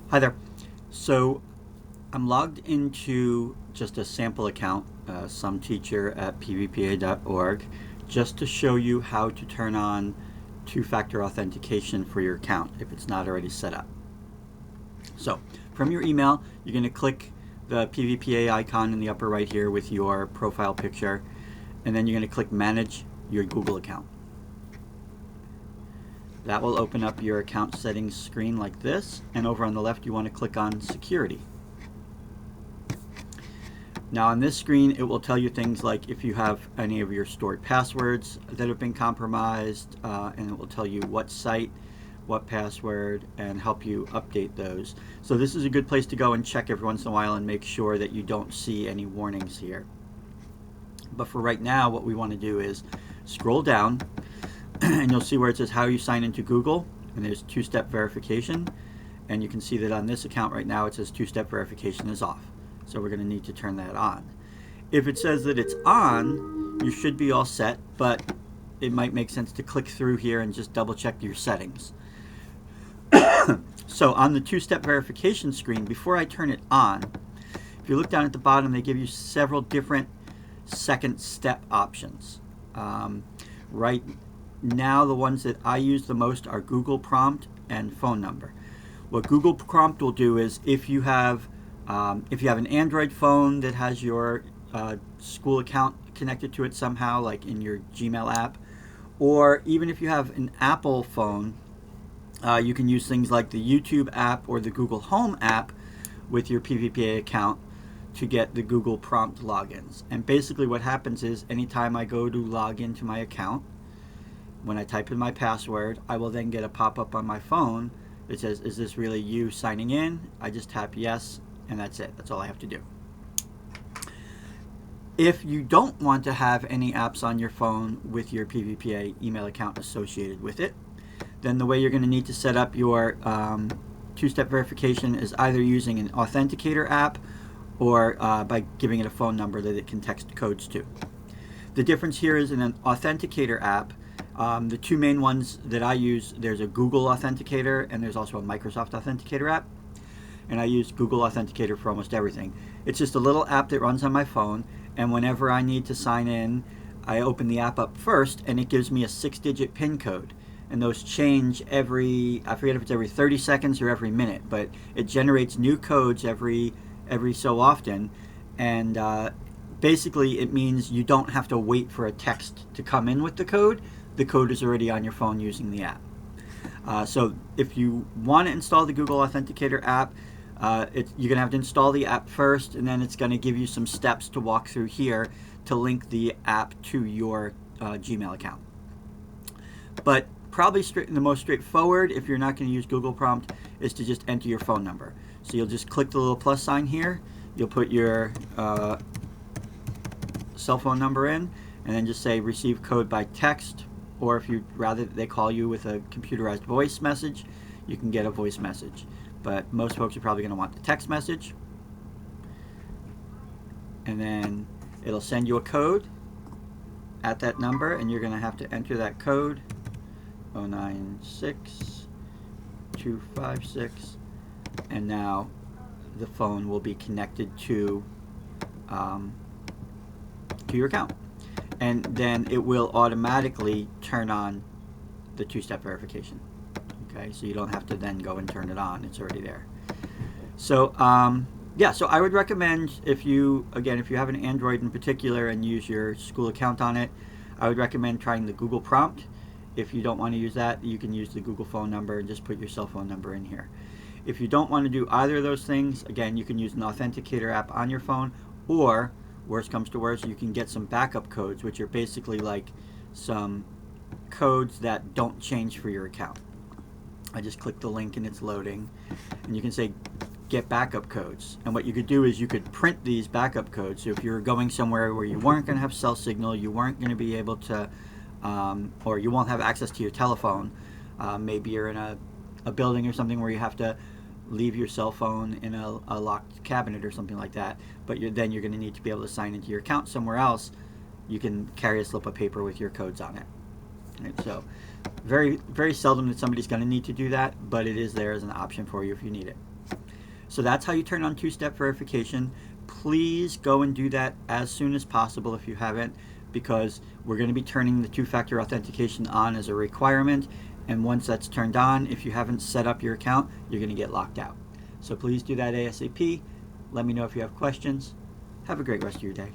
Hi there. So I'm logged into just a sample account, some teacher at pvpa.org, just to show you how to turn on two-factor authentication for your account if it's not already set up. So from your email, you're going to click the PVPA icon in the upper right here with your profile picture, and then you're going to click Manage Your Google Account. That will open up your account settings screen like this, and over on the left you want to click on Security. Now on this screen it will tell you things like if you have any of your stored passwords that have been compromised, and it will tell you what site, what password, and help you update those. So this is a good place to go and check every once in a while and make sure that you don't see any warnings here. But for right now, what we want to do is scroll down and you'll see where it says how you sign into Google, and there's two-step verification, and you can see that on this account right now it says two-step verification is off, so we're going to need to turn that on. If it says that it's on, you should be all set, but it might make sense to click through here and just double check your settings. So on the two-step verification screen, before I turn it on, if you look down at the bottom, they give you several different second step options. Right now the ones that I use the most are Google Prompt and phone number. What Google Prompt will do is if you have an Android phone that has your school account connected to it somehow, like in your Gmail app, or even if you have an Apple phone, you can use things like the YouTube app or the Google Home app with your PVPA account to get the Google Prompt logins. And basically what happens is anytime I go to log into my account, when I type in my password, I will then get a pop-up on my phone that says, is this really you signing in? I just tap yes, and that's it. That's all I have to do. If you don't want to have any apps on your phone with your PVPA email account associated with it, then the way you're going to need to set up your two-step verification is either using an authenticator app or by giving it a phone number that it can text codes to. The difference here is in an authenticator app, the two main ones that I use, there's a Google Authenticator and there's also a Microsoft Authenticator app. And I use Google Authenticator for almost everything. It's just a little app that runs on my phone, and whenever I need to sign in, I open the app up first and it gives me a 6-digit PIN code. And those change every, I forget if it's every 30 seconds or every minute, but it generates new codes every so often. And basically it means you don't have to wait for a text to come in with the code. The code is already on your phone using the app. So if you want to install the Google Authenticator app, you're going to have to install the app first, and then it's going to give you some steps to walk through here to link the app to your Gmail account. But probably the most straightforward, if you're not going to use Google Prompt, is to just enter your phone number. So you'll just click the little plus sign here, you'll put your cell phone number in, and then just say receive code by text, or if you'd rather they call you with a computerized voice message, you can get a voice message. But most folks are probably going to want the text message. And then it'll send you a code at that number, and you're going to have to enter that code, 096256, and now the phone will be connected to your account. And then it will automatically turn on the two-step verification. Okay, so you don't have to then go and turn it on. It's already there. So yeah, so I would recommend if you have an Android in particular and use your school account on it, I would recommend trying the Google Prompt. If you don't want to use that, you can use the Google phone number and just put your cell phone number in here. If you don't want to do either of those things, again, you can use an authenticator app on your phone, or worst comes to worst, you can get some backup codes, which are basically like some codes that don't change for your account. I just click the link and it's loading, and you can say get backup codes. And what you could do is you could print these backup codes. So if you're going somewhere where you weren't going to have cell signal, you weren't going to be able to, or you won't have access to your telephone, maybe you're in a building or something where you have to leave your cell phone in a locked cabinet or something like that, but then you're going to need to be able to sign into your account somewhere else, you can carry a slip of paper with your codes on it. Right, so very, very seldom that somebody's going to need to do that, but it is there as an option for you if you need it. So that's how you turn on two-step verification. Please go and do that as soon as possible if you haven't, because we're going to be turning the two-factor authentication on as a requirement. And once that's turned on, if you haven't set up your account, you're going to get locked out. So please do that ASAP. Let me know if you have questions. Have a great rest of your day.